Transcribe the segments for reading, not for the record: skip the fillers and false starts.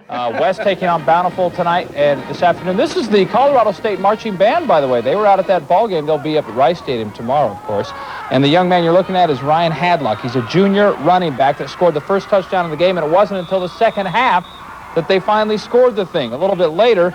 West taking on Bountiful tonight and this afternoon. This is the Colorado State Marching Band, by the way. They were out at that ball game. They'll be up at Rice Stadium tomorrow, of course. And the young man you're looking at is Ryan Hadlock. He's a junior running back that scored the first touchdown of the game, and it wasn't until the second half that they finally scored the thing. A little bit later,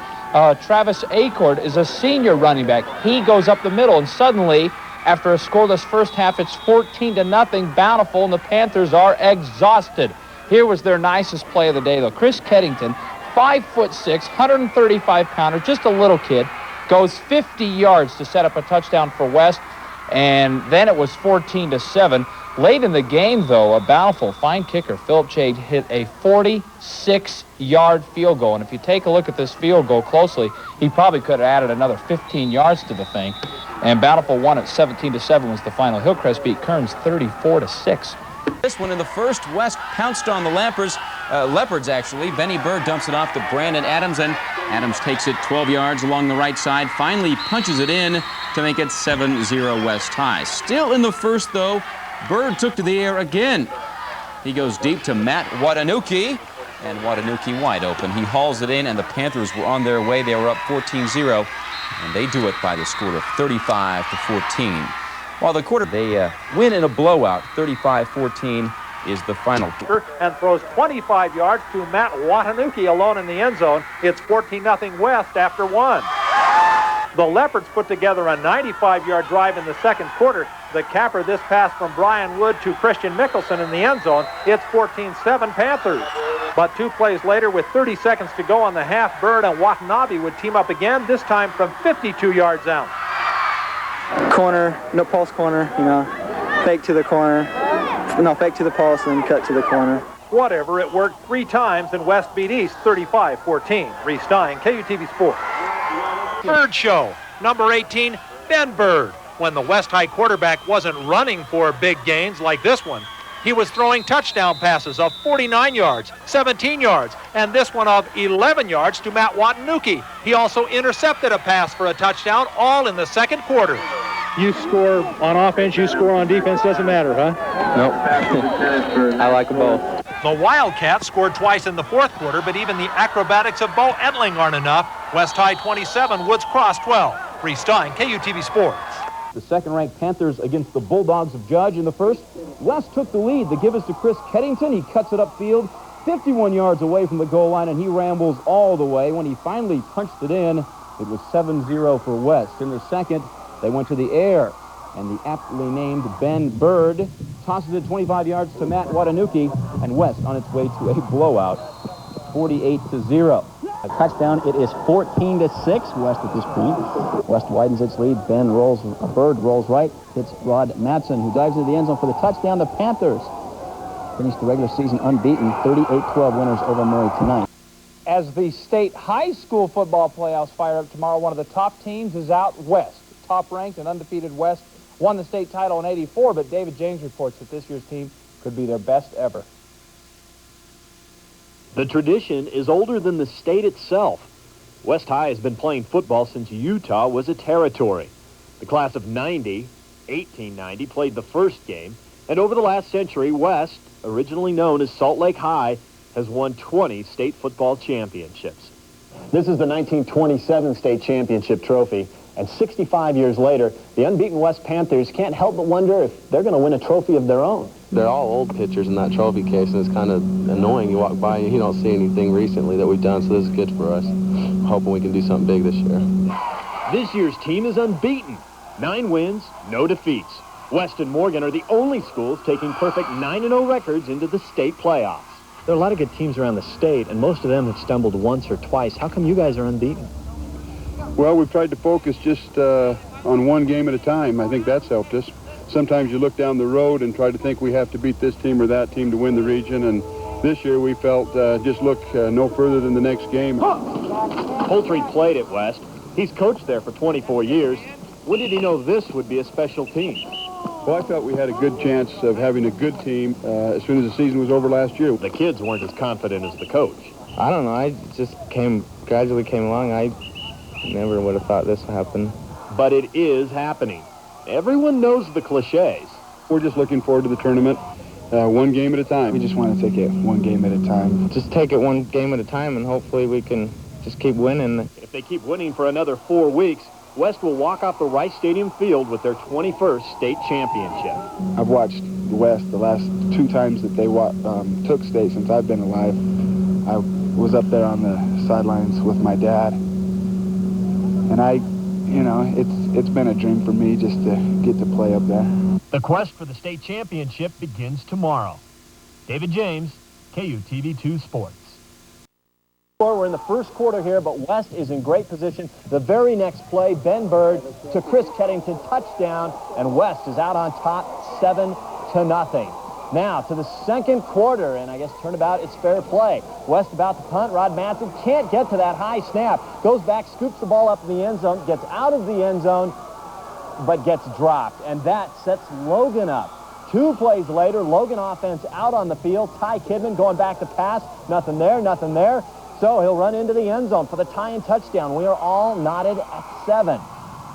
Travis Acord is a senior running back. He goes up the middle, and suddenly, after a scoreless first half, it's 14-0 Bountiful, and the Panthers are exhausted. Here was their nicest play of the day, though. Chris Keddington, 5'6", 135-pounder, just a little kid, goes 50 yards to set up a touchdown for West, and then it was 14-7. Late in the game, though, a Bountiful fine kicker, Philip Chade, hit a 46-yard field goal, and if you take a look at this field goal closely, he probably could have added another 15 yards to the thing, and Bountiful won at 17-7 was the final. Hillcrest beat Kearns 34-6. This one in the first, West pounced on the Leopards, actually. Benny Bird dumps it off to Brandon Adams, and Adams takes it 12 yards along the right side, finally punches it in to make it 7-0 West High. Still in the first, though, Bird took to the air again. He goes deep to Matt Watanuki, and Watanuki wide open. He hauls it in, and the Panthers were on their way. They were up 14-0, and they do it by the score of 35-14. While the quarter, they win in a blowout. 35-14 is the final. And throws 25 yards to Matt Watanuki alone in the end zone. It's 14-0 West after one. The Leopards put together a 95-yard drive in the second quarter. The capper, this pass from Brian Wood to Christian Mickelson in the end zone. It's 14-7 Panthers. But 2 plays later, with 30 seconds to go on the half, Bird and Watanabe would team up again, this time from 52 yards out. Corner, no pulse corner, fake to the corner, fake to the pulse and cut to the corner. Whatever, it worked 3 times, and West beat East 35-14. Reese Stein, KUTV Sports. Bird Show, number 18, Ben Bird. When the West High quarterback wasn't running for big gains like this one, he was throwing touchdown passes of 49 yards, 17 yards, and this one of 11 yards to Matt Watanuki. He also intercepted a pass for a touchdown, all in the second quarter. You score on offense, you score on defense, doesn't matter, huh? Nope. I like them both. The Wildcats scored twice in the fourth quarter, but even the acrobatics of Bo Etling aren't enough. West High 27, Woods Cross 12. Reese Stein, KUTV Sports. The second-ranked Panthers against the Bulldogs of Judge in the first. West took the lead. The give is to Chris Keddington. He cuts it upfield, 51 yards away from the goal line, and he rambles all the way. When he finally punched it in, it was 7-0 for West. In the second, they went to the air, and the aptly named Ben Bird tosses it 25 yards to Matt Watanuki, and West on its way to a blowout, 48-0. A touchdown. It is 14-6 West at this point. West widens its lead. Bird rolls right, hits Rod Madsen, who dives into the end zone for the touchdown. The Panthers finished the regular season unbeaten, 38-12 winners over Murray tonight. As the state high school football playoffs fire up tomorrow, one of the top teams is out West. Top-ranked and undefeated West won the state title in '84, but David James reports that this year's team could be their best ever. The tradition is older than the state itself. West High has been playing football since Utah was a territory. The class of 1890, played the first game, and over the last century, West, originally known as Salt Lake High, has won 20 state football championships. This is the 1927 state championship trophy, and 65 years later, the unbeaten West Panthers can't help but wonder if they're going to win a trophy of their own. They're all old pictures in that trophy case, and it's kind of annoying. You walk by and you don't see anything recently that we've done, so this is good for us. I'm hoping we can do something big this year. This year's team is unbeaten. 9 wins, no defeats. West and Morgan are the only schools taking perfect 9-0 records into the state playoffs. There are a lot of good teams around the state, and most of them have stumbled once or twice. How come you guys are unbeaten? Well, we've tried to focus just on one game at a time. I think that's helped us. Sometimes you look down the road and try to think we have to beat this team or that team to win the region, and this year we felt just look no further than the next game. Poultry played at West. He's coached there for 24 years. When did he know this would be a special team? Well, I felt we had a good chance of having a good team as soon as the season was over last year. The kids weren't as confident as the coach. I don't know. I just gradually came along. I never would have thought this would happen. But it is happening. Everyone knows the cliches. We're just looking forward to the tournament one game at a time. We just want to take it one game at a time. Just take it one game at a time, and hopefully we can just keep winning. If they keep winning for another 4 weeks, West will walk off the Rice Stadium field with their 21st state championship. I've watched West the last 2 times that they took state since I've been alive. I was up there on the sidelines with my dad, and it's been a dream for me just to get to play up there. The quest for the state championship begins tomorrow. David James, KUTV2 Sports. We're in the first quarter here, but West is in great position. The very next play, Ben Bird to Chris Keddington, touchdown, and West is out on top 7-0. Now to the second quarter, and I guess turnabout, it's fair play. West about to punt. Rod Manson can't get to that high snap. Goes back, scoops the ball up in the end zone, gets out of the end zone, but gets dropped, and that sets Logan up. 2 plays later, Logan offense out on the field. Ty Kidman going back to pass. Nothing there. So he'll run into the end zone for the tie and touchdown. We are all knotted at 7.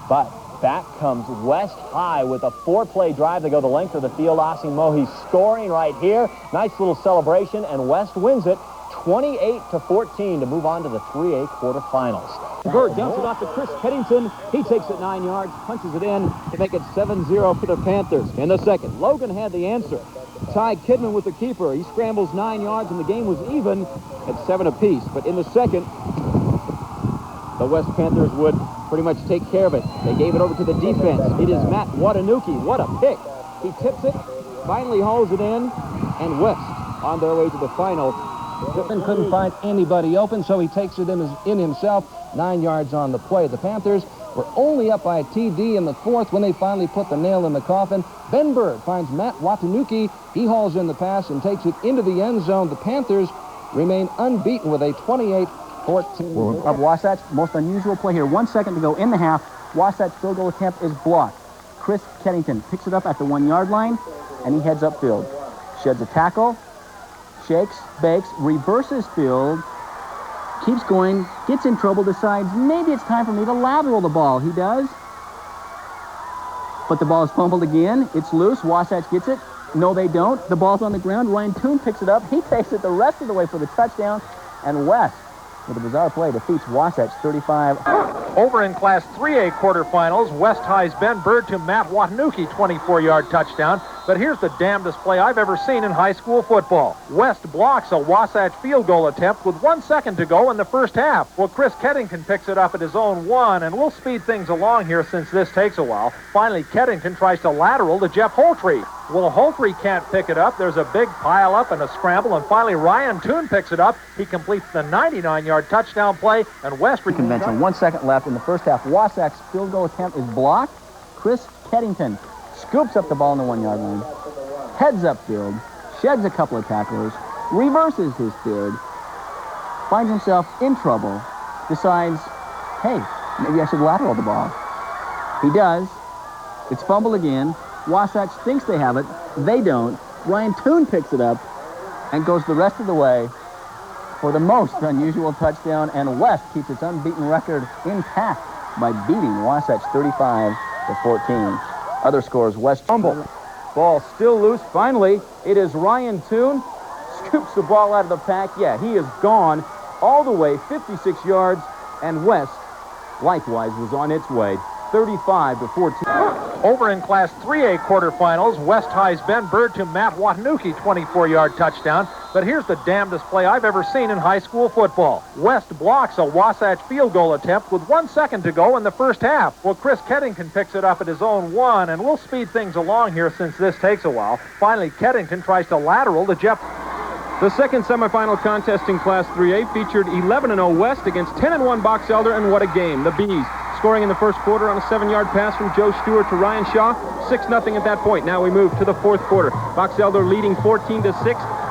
But back comes West High with a 4-play drive to go the length of the field. Osimohi scoring right here. Nice little celebration, and West wins it 28-14 to move on to the 3A quarterfinals. Bird dumps it off to Chris Keddington. He takes it 9 yards, punches it in to make it 7-0 for the Panthers. In the second, Logan had the answer. Ty Kidman with the keeper. He scrambles 9 yards, and the game was even at 7 apiece. But in the second, the West Panthers would pretty much take care of it. They gave it over to the defense. It is Matt Watanuki. What a pick. He tips it, finally hauls it in, and West on their way to the final. Pittman couldn't find anybody open, so he takes it in himself. 9 yards on the play. The Panthers were only up by a TD in the 4th when they finally put the nail in the coffin. Ben Bird finds Matt Watanuki. He hauls in the pass and takes it into the end zone. The Panthers remain unbeaten with a 28-14. Of Wasatch, most unusual play here. 1 second to go in the half. Wasatch field goal attempt is blocked. Chris Keddington picks it up at the 1-yard line, and he heads upfield. Sheds a tackle, shakes, bakes, reverses field, keeps going, gets in trouble, decides maybe it's time for me to lateral the ball. He does. But the ball is fumbled again. It's loose. Wasatch gets it. No, they don't. The ball's on the ground. Ryan Toon picks it up. He takes it the rest of the way for the touchdown. And West, with a bizarre play, defeats Wasatch 35. Over in Class 3A quarterfinals, West High's Ben Bird to Matt Watanuki, 24-yard touchdown. But here's the damnedest play I've ever seen in high school football. West blocks a Wasatch field goal attempt with 1 second to go in the first half. Well, Chris Keddington picks it up at his own 1, and we'll speed things along here since this takes a while. Finally, Keddington tries to lateral to Jeff Holtree. Well, Holtree can't pick it up. There's a big pile-up and a scramble, and finally Ryan Toon picks it up. He completes the 99-yard touchdown play, and West... Convention. 1 second left in the first half. Wasatch's field goal attempt is blocked. Chris Keddington scoops up the ball on the 1-yard line, heads upfield, sheds a couple of tacklers, reverses his field, finds himself in trouble, decides, hey, maybe I should lateral the ball. He does. It's fumbled again. Wasatch thinks they have it. They don't. Ryan Toon picks it up and goes the rest of the way for the most unusual touchdown, and West keeps its unbeaten record intact by beating Wasatch 35-14. Other scores, West fumble. Ball still loose. Finally, it is Ryan Toon. Scoops the ball out of the pack. Yeah, he is gone all the way 56 yards, and West likewise was on its way 35-14. Over in Class 3A quarterfinals, West High's Ben Bird to Matt Watanuki, 24-yard touchdown. But here's the damnedest play I've ever seen in high school football. West blocks a Wasatch field goal attempt with 1 second to go in the first half. Well, Chris Keddington picks it up at his own 1, and we'll speed things along here since this takes a while. Finally, Keddington tries to lateral to Jeff. The second semifinal contest in Class 3A featured 11-0 West against 10-1 Box Elder, and what a game. The Bees scoring in the first quarter on a 7-yard pass from Joe Stewart to Ryan Shaw. 6-0 at that point. Now we move to the fourth quarter. Box Elder leading 14-6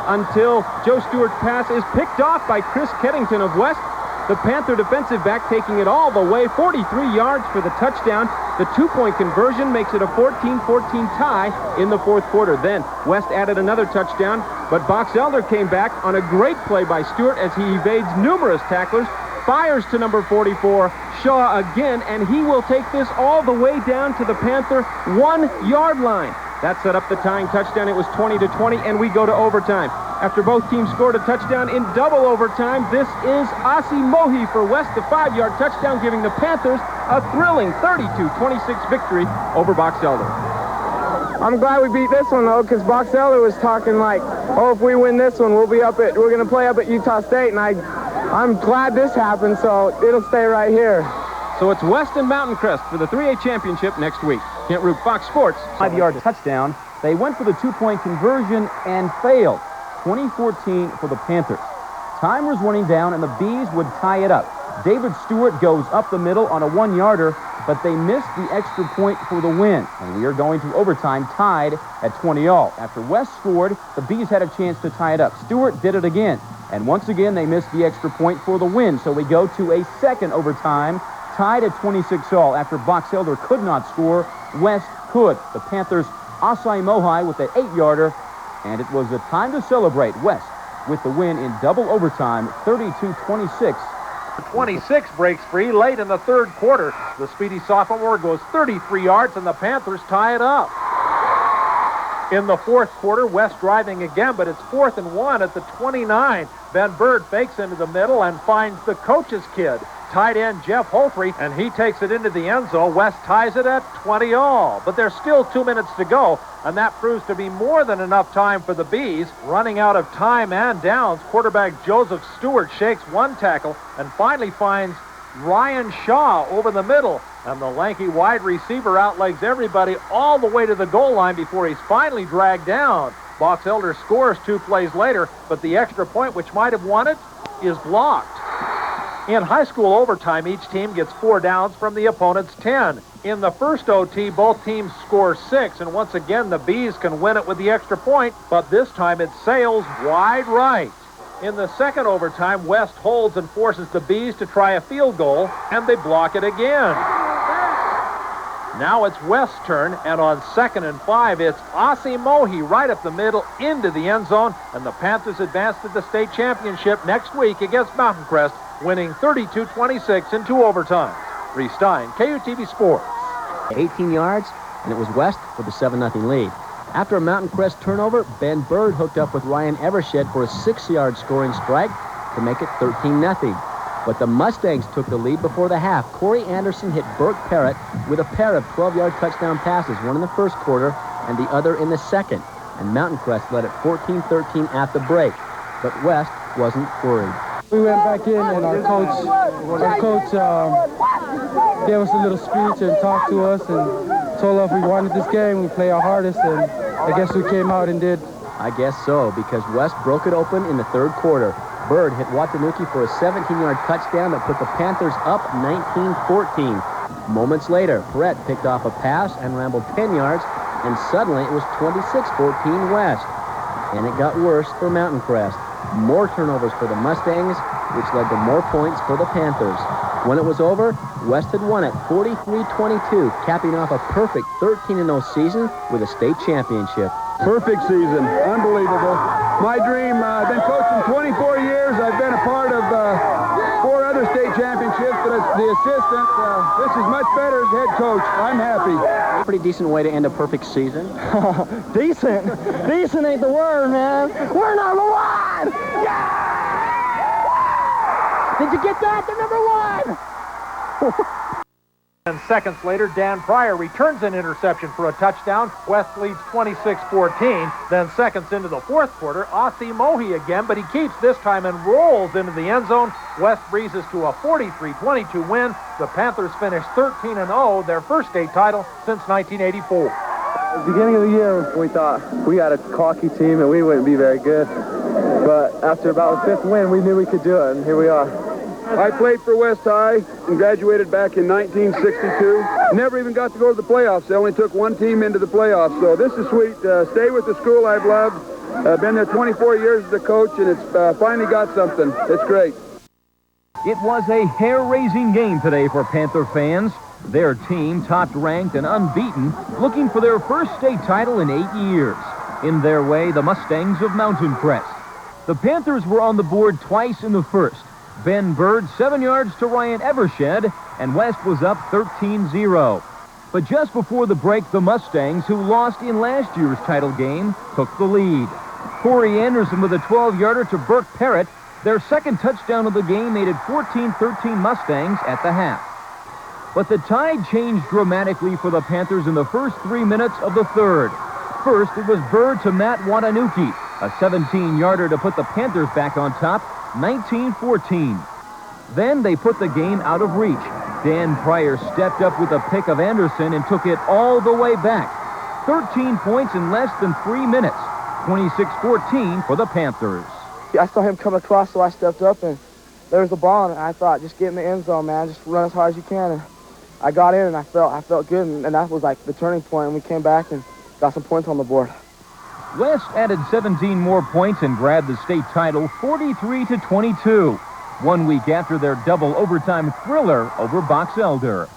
until Joe Stewart's pass is picked off by Chris Keddington of West. The Panther defensive back taking it all the way, 43 yards for the touchdown. The 2-point conversion makes it a 14-14 tie in the fourth quarter. Then West added another touchdown, but Box Elder came back on a great play by Stewart as he evades numerous tacklers, fires to number 44, Shaw again, and he will take this all the way down to the Panther 1-yard line. That set up the tying touchdown. It was 20-20, and we go to overtime. After both teams scored a touchdown in double overtime, this is Asi Mohi for West, the 5-yard touchdown, giving the Panthers a thrilling 32-26 victory over Box Elder. I'm glad we beat this one, though, because Box Elder was talking like, oh, if we win this one, we're going to play up at Utah State, and I'm glad this happened, so it'll stay right here. So it's West and Mountain Crest for the 3A championship next week. Kent Root, Fox Sports. 5-yard touchdown. They went for the 2-point conversion and failed. 20-14 for the Panthers. Time was running down, and the Bees would tie it up. David Stewart goes up the middle on a 1-yarder, but they missed the extra point for the win. And we are going to overtime, tied at 20-all. After West scored, the Bees had a chance to tie it up. Stewart did it again. And once again, they missed the extra point for the win. So we go to a second overtime, tied at 26-all. After Box Elder could not score, West could. The Panthers, Asai Mohai with the 8-yarder. And it was a time to celebrate. West with the win in double overtime, 32-26. 26 breaks free late in the third quarter. The speedy sophomore goes 33 yards, and the Panthers tie it up. In the fourth quarter, West driving again, but it's 4th and 1 at the 29. Ben Bird fakes into the middle and finds the coach's kid, tight end Jeff Holtry, and he takes it into the end zone. West ties it at 20-all, but there's still 2 minutes to go, and that proves to be more than enough time for the Bees. Running out of time and downs, quarterback Joseph Stewart shakes one tackle and finally finds Ryan Shaw over the middle, and the lanky wide receiver outlegs everybody all the way to the goal line before he's finally dragged down. Box Elder scores 2 plays later, but the extra point, which might have won it, is blocked. In high school overtime, each team gets 4 downs from the opponent's 10. In the first OT, both teams score 6, and once again, the Bees can win it with the extra point, but this time it sails wide right. In the second overtime, West holds and forces the Bees to try a field goal, and they block it again. Now it's West's turn, and on 2nd and 5, it's Asi Mohi right up the middle into the end zone, and the Panthers advance to the state championship next week against Mountain Crest, winning 32-26 in 2 overtimes. Reese Stein, KUTV Sports. 18 yards, and it was West with a 7-0 lead. After a Mountain Crest turnover, Ben Bird hooked up with Ryan Evershed for a 6-yard scoring strike to make it 13-0. But the Mustangs took the lead before the half. Corey Anderson hit Burke Parrott with a pair of 12-yard touchdown passes, one in the first quarter and the other in the second. And Mountain Crest led at 14-13 at the break. But West wasn't worried. We went back in, and our coach gave us a little speech and talked to us and told us we wanted this game, we play our hardest, and I guess we came out and did. I guess so, because West broke it open in the third quarter. Bird hit Watanuki for a 17-yard touchdown that put the Panthers up 19-14. Moments later, Perrette picked off a pass and rambled 10 yards, and suddenly it was 26-14 West. And it got worse for Mountain Crest. More turnovers for the Mustangs, which led to more points for the Panthers. When it was over, West had won it 43-22, capping off a perfect 13-0 season with a state championship. Perfect season. Unbelievable. My dream. I've been coaching 24 years. I've been a part of 4 other state championships, but as the assistant, this is much better as head coach. I'm happy. Pretty decent way to end a perfect season. Decent? Decent ain't the word, man. We're number 1! Yeah! Did you get that? They're number 1! 10 seconds later, Dan Pryor returns an interception for a touchdown. West leads 26-14. Then seconds into the fourth quarter, Asi Mohi again, but he keeps this time and rolls into the end zone. West breezes to a 43-22 win. The Panthers finish 13-0, their first state title since 1984. At the beginning of the year, we thought we had a cocky team and we wouldn't be very good. But after about the 5th win, we knew we could do it, and here we are. I played for West High and graduated back in 1962. Never even got to go to the playoffs. They only took 1 team into the playoffs. So this is sweet. Stay with the school I've loved. I've been there 24 years as a coach, and it's finally got something. It's great. It was a hair-raising game today for Panther fans. Their team, top-ranked and unbeaten, looking for their first state title in 8 years. In their way, the Mustangs of Mountain Crest. The Panthers were on the board twice in the first. Ben Bird, 7 yards to Ryan Evershed, and West was up 13-0. But just before the break, the Mustangs, who lost in last year's title game, took the lead. Corey Anderson with a 12-yarder to Burke Parrott. Their second touchdown of the game made it 14-13 Mustangs at the half. But the tide changed dramatically for the Panthers in the first 3 minutes of the third. First, it was Bird to Matt Watanuki, a 17-yarder to put the Panthers back on top, 19-14. Then they put the game out of reach. Dan Pryor stepped up with a pick of Anderson and took it all the way back. 13 points in less than 3 minutes, 26-14 for the Panthers. I saw him come across, so I stepped up, and there was the ball, and I thought, just get in the end zone, man. Just run as hard as you can. And I got in, and I felt good, and that was like the turning point, and we came back and got some points on the board. West added 17 more points and grabbed the state title 43-22. 1 week after their double overtime thriller over Box Elder.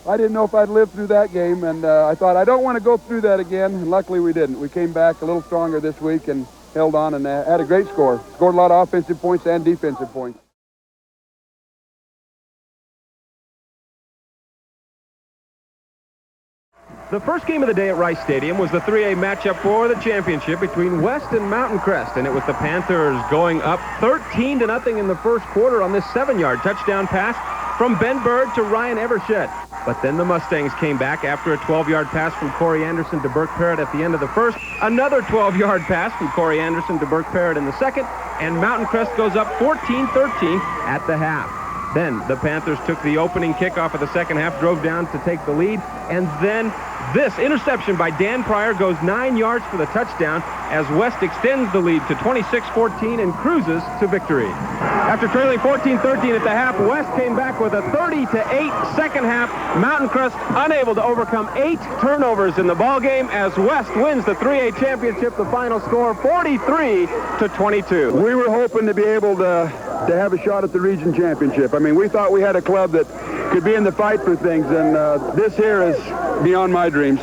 I didn't know if I'd live through that game, and I thought I don't want to go through that again, and luckily we didn't. We came back a little stronger this week and held on and had a great score. Scored a lot of offensive points and defensive points. The first game of the day at Rice Stadium was the 3A matchup for the championship between West and Mountain Crest, and it was the Panthers going up 13-0 in the first quarter on this 7-yard touchdown pass from Ben Bird to Ryan Evershed. But then the Mustangs came back after a 12-yard pass from Corey Anderson to Burke Parrott at the end of the first, another 12-yard pass from Corey Anderson to Burke Parrott in the second, and Mountain Crest goes up 14-13 at the half. Then the Panthers took the opening kickoff of the second half, drove down to take the lead, and then this interception by Dan Pryor goes 9 yards for the touchdown as West extends the lead to 26-14 and cruises to victory. After trailing 14-13 at the half, West came back with a 30-8 second half. Mountain Crest unable to overcome 8 turnovers in the ballgame as West wins the 3A championship. The final score 43-22. We were hoping to be able to have a shot at the region championship. I mean, we thought we had a club that could be in the fight for things, and this here is beyond my dreams.